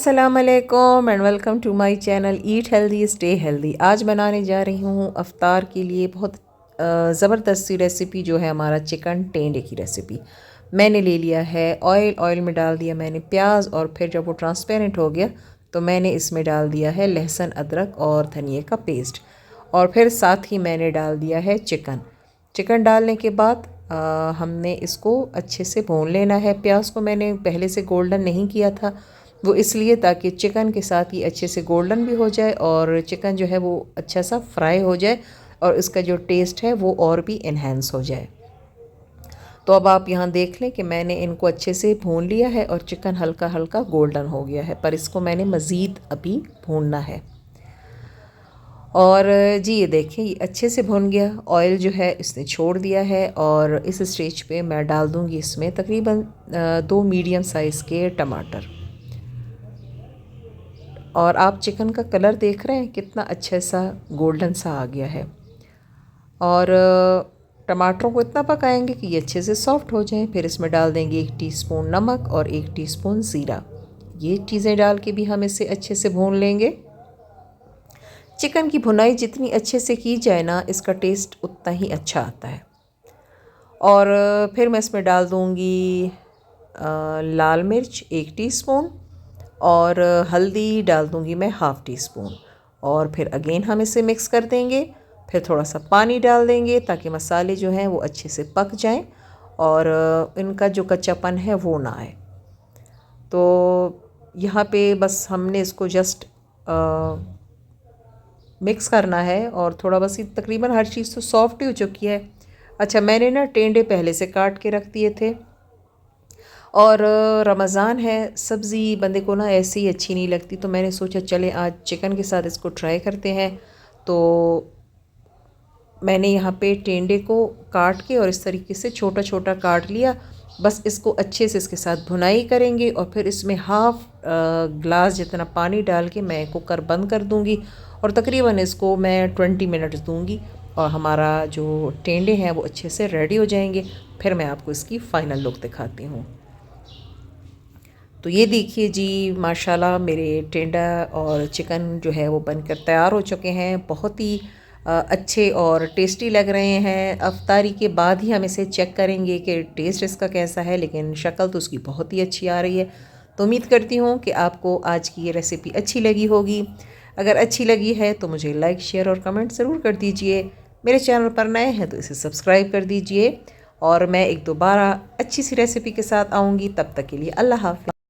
अस्सलाम वालेकुम and welcome to my channel eat healthy stay healthy. आज बनाने जा रही हूँ अफ्तार के लिए बहुत ज़बरदस्त सी रेसिपी जो है हमारा चिकन टेंडे की रेसिपी। मैंने ले लिया है ऑयल में डाल दिया मैंने प्याज, और फिर जब वो ट्रांसपेरेंट हो गया तो मैंने इसमें डाल दिया है लहसुन, अदरक और धनिए का पेस्ट, और फिर साथ ही मैंने डाल दिया है चिकन डालने के बाद हमने इसको अच्छे से भून लेना है। प्याज को मैंने पहले से गोल्डन नहीं किया था, वो इसलिए ताकि चिकन के साथ ही अच्छे से गोल्डन भी हो जाए और चिकन जो है वो अच्छा सा फ्राई हो जाए और इसका जो टेस्ट है वो और भी इन्हेंस हो जाए। तो अब आप यहाँ देख लें कि मैंने इनको अच्छे से भून लिया है और चिकन हल्का हल्का गोल्डन हो गया है, पर इसको मैंने मज़ीद अभी भूनना है। और जी ये देखें, ये अच्छे से भुन गया, ऑयल जो है इसने छोड़ दिया है। और इस स्टेज पे मैं डाल दूँगी इसमें तकरीबन 2 मीडियम साइज़ के टमाटर। और आप चिकन का कलर देख रहे हैं कितना अच्छा सा गोल्डन सा आ गया है। और टमाटरों को इतना पकाएंगे कि ये अच्छे से सॉफ्ट हो जाएं। फिर इसमें डाल देंगे 1 टीस्पून नमक और 1 टीस्पून ज़ीरा। ये चीज़ें डाल के भी हम इसे अच्छे से भून लेंगे। चिकन की भुनाई जितनी अच्छे से की जाए ना, इसका टेस्ट उतना ही अच्छा आता है। और फिर मैं इसमें डाल दूँगी लाल मिर्च 1 टीस्पून और हल्दी डाल दूँगी मैं ½ टीस्पून। और फिर अगेन हम इसे मिक्स कर देंगे। फिर थोड़ा सा पानी डाल देंगे ताकि मसाले जो हैं वो अच्छे से पक जाएं और इनका जो कच्चापन है वो ना आए। तो यहाँ पे बस हमने इसको जस्ट मिक्स करना है और थोड़ा बस तकरीबन हर चीज़ तो सॉफ्ट ही हो चुकी है। अच्छा, मैंने ना टेंडे पहले से काट के रख दिए थे। और रमज़ान है, सब्ज़ी बंदे को ना ऐसे ही अच्छी नहीं लगती, तो मैंने सोचा चले आज चिकन के साथ इसको ट्राई करते हैं। तो मैंने यहाँ पे टेंडे को काट के और इस तरीके से छोटा छोटा काट लिया। बस इसको अच्छे से इसके साथ भुनाई करेंगे और फिर इसमें ½ ग्लास जितना पानी डाल के मैं कुकर बंद कर दूँगी और तकरीबन इसको मैं 20 मिनट्स दूँगी और हमारा जो टेंडे हैं वो अच्छे से रेडी हो जाएंगे। फिर मैं आपको इसकी फ़ाइनल लुक दिखाती हूँ। तो ये देखिए जी, माशाल्लाह मेरे टेंडा और चिकन जो है वो बनकर तैयार हो चुके हैं। बहुत ही अच्छे और टेस्टी लग रहे हैं। अफ्तारी के बाद ही हम इसे चेक करेंगे कि टेस्ट इसका कैसा है, लेकिन शक्ल तो उसकी बहुत ही अच्छी आ रही है। तो उम्मीद करती हूँ कि आपको आज की ये रेसिपी अच्छी लगी होगी। अगर अच्छी लगी है तो मुझे लाइक, शेयर और कमेंट ज़रूर कर दीजिए। मेरे चैनल पर नए हैं तो इसे सब्सक्राइब कर दीजिए। और मैं एक दोबारा अच्छी सी रेसिपी के साथ आऊँगी। तब तक के लिए अल्लाह हाफ़िज़।